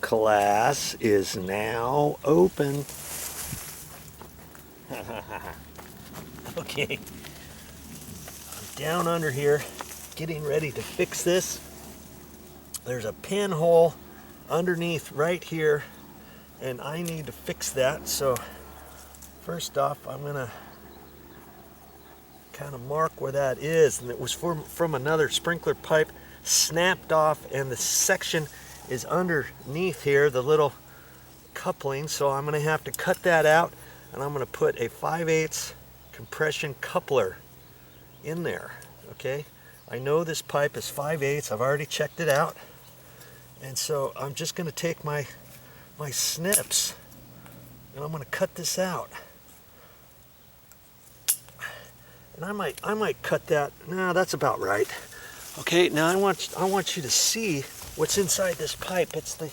Class is now open. Okay, I'm down under here getting ready to fix this. There's a pinhole underneath right here and I need to fix that. So first off, I'm gonna kind of mark where that is, and it was from another sprinkler pipe, snapped off, and the section is underneath here, the little coupling. So I'm gonna have to cut that out, and I'm gonna put a 5/8 compression coupler in there. Okay, I know this pipe is 5/8. I've already checked it out, and so I'm just gonna take my snips and I'm gonna cut this out. And I might cut that. No, that's about right. Okay, now I want you to see what's inside this pipe. It's the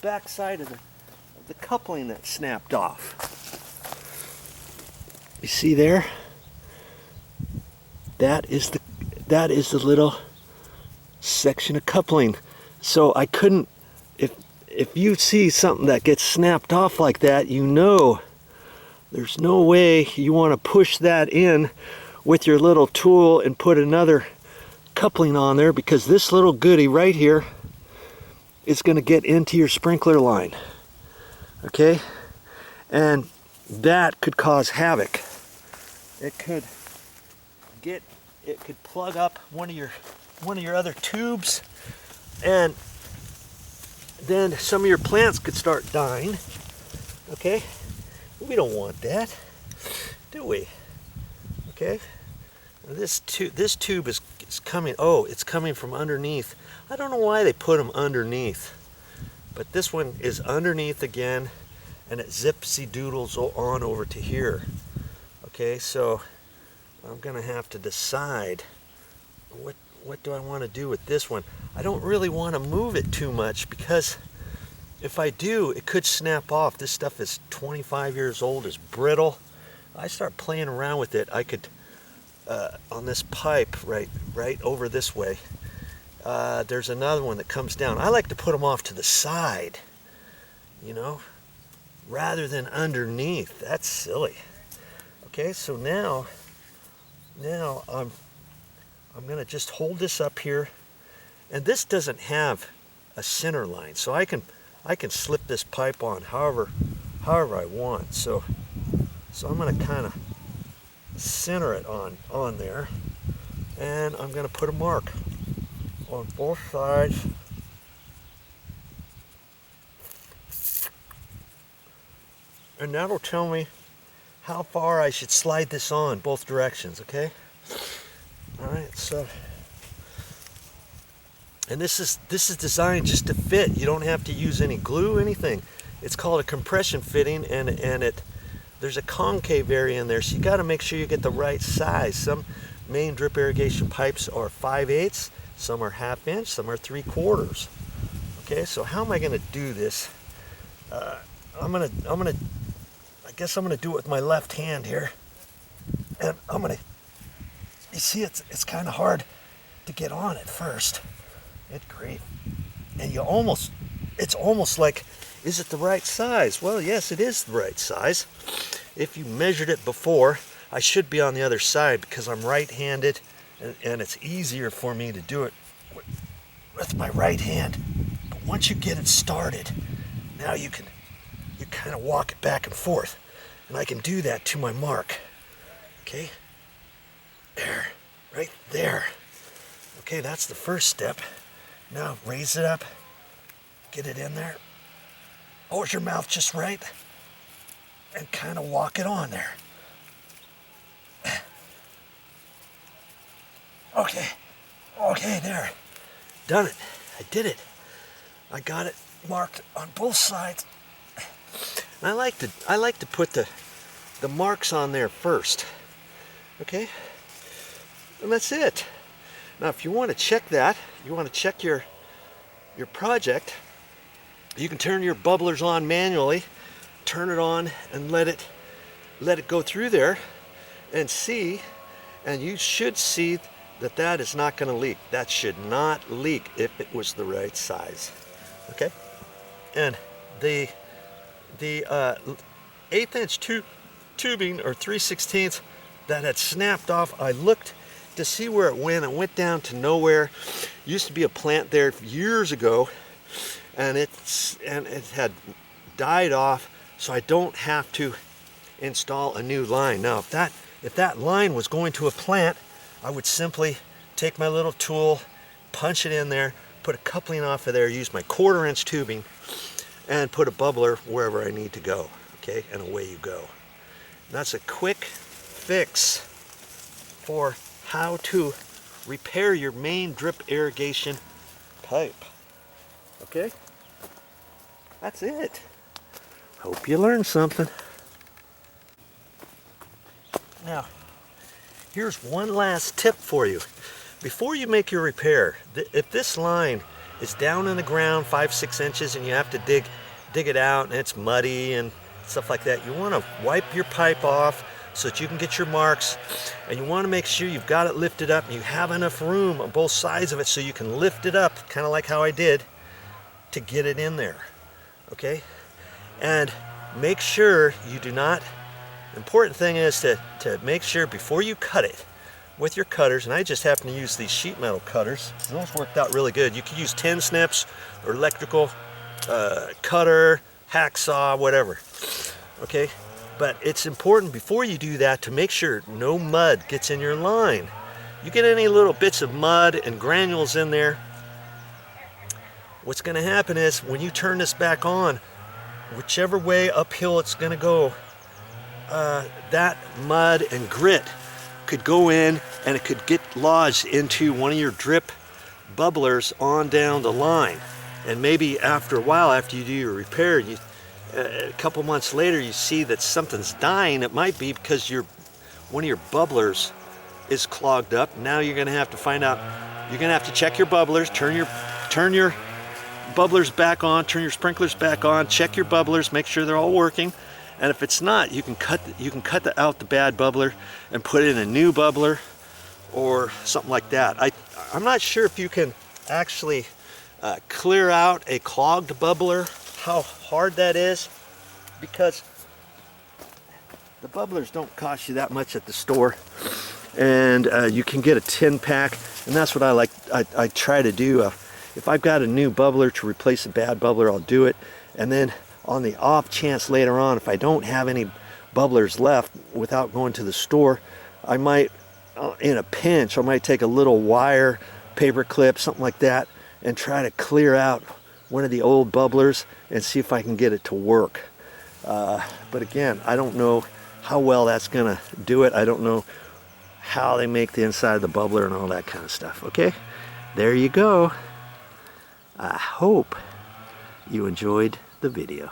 back side of the coupling that snapped off. You see there? That is the little section of coupling. So I couldn't, if you see something that gets snapped off like that, you know there's no way you want to push that in with your little tool and put another coupling on there, because this little goodie right here is going to get into your sprinkler line. Okay, and that could cause havoc. It could plug up one of your other tubes, and then some of your plants could start dying. Okay, we don't want that, do we? Okay, this tube is coming. Oh, it's coming from underneath. I don't know why they put them underneath, but this one is underneath again, and it zipsy doodles on over to here. Okay, so I'm gonna have to decide what do I want to do with this one. I don't really want to move it too much, because if I do, it could snap off. This stuff is 25 years old, it's brittle. I start playing around with it, I could on this pipe right over this way, there's another one that comes down. I like to put them off to the side, you know, rather than underneath. That's silly. Okay, so now I'm gonna just hold this up here, and this doesn't have a center line, so I can slip this pipe on however I want. So I'm gonna kind of center it on there, and I'm gonna put a mark on both sides. And that'll tell me how far I should slide this on both directions. Okay. All right, so, and this is designed just to fit. You don't have to use any glue, anything. It's called a compression fitting, and there's a concave area in there, so you got to make sure you get the right size. Some main drip irrigation pipes are 5/8, some are 1/2 inch, some are 3/4. Okay, so how am I going to do this? I guess I'm gonna do it with my left hand here, and you see, it's kind of hard to get on at first. Good grief. And it's almost like, is it the right size? Well, yes, it is the right size. If you measured it before, I should be on the other side because I'm right-handed, and it's easier for me to do it with my right hand. But once you get it started, now you kind of walk it back and forth, and I can do that to my mark. Okay. There, right there. Okay, that's the first step. Now raise it up, get it in there. Oh, is your mouth just right? And kind of walk it on there. Okay, there. Done it. I did it. I got it marked on both sides. And I like to put the marks on there first. Okay? And that's it. Now, if you want to check that, you want to check your project, you can turn your bubblers on manually, turn it on, and let it go through there and see, and you should see that is not going to leak. That should not leak if it was the right size. Okay? And the 1/8" tubing, or 3/16, that had snapped off, I looked to see where it went. It went down to nowhere. Used to be a plant there years ago, and it had died off, so I don't have to install a new line. Now, if that line was going to a plant, I would simply take my little tool, punch it in there, put a coupling off of there, use my 1/4" tubing, and put a bubbler wherever I need to go. Okay, and away you go. And that's a quick fix for how to repair your main drip irrigation pipe. Okay, that's it. Hope you learned something. Now, here's one last tip for you. Before you make your repair, if this line is down in the ground 5-6 inches and you have to dig it out and it's muddy and stuff like that, you want to wipe your pipe off so that you can get your marks, and you want to make sure you've got it lifted up and you have enough room on both sides of it so you can lift it up, kind of like how I did, to get it in there. Okay? And make sure you do not, the important thing is to make sure before you cut it with your cutters, and I just happen to use these sheet metal cutters, those worked out really good. You could use tin snips or electrical cutter, hacksaw, whatever. Okay? But it's important before you do that to make sure no mud gets in your line. You get any little bits of mud and granules in there, what's going to happen is when you turn this back on, whichever way uphill it's going to go, that mud and grit could go in and it could get lodged into one of your drip bubblers on down the line. And maybe after a while, after you do your repair, a couple months later, you see that something's dying. It might be because one of your bubblers is clogged up. Now you're going to have to find out. You're going to have to check your bubblers, turn your bubblers back on, turn your sprinklers back on, check your bubblers, make sure they're all working. And if it's not, you can cut out the bad bubbler and put in a new bubbler or something like that. I'm not sure if you can actually clear out a clogged bubbler, how hard that is, because the bubblers don't cost you that much at the store, and you can get a 10-pack, and that's what I like. I try to do. If I've got a new bubbler to replace a bad bubbler, I'll do it, and then on the off chance later on, if I don't have any bubblers left without going to the store, I might, in a pinch, I might take a little wire, paper clip, something like that, and try to clear out one of the old bubblers and see if I can get it to work. But again, I don't know how well that's gonna do it. I don't know how they make the inside of the bubbler and all that kind of stuff. Okay, there you go. I hope you enjoyed the video.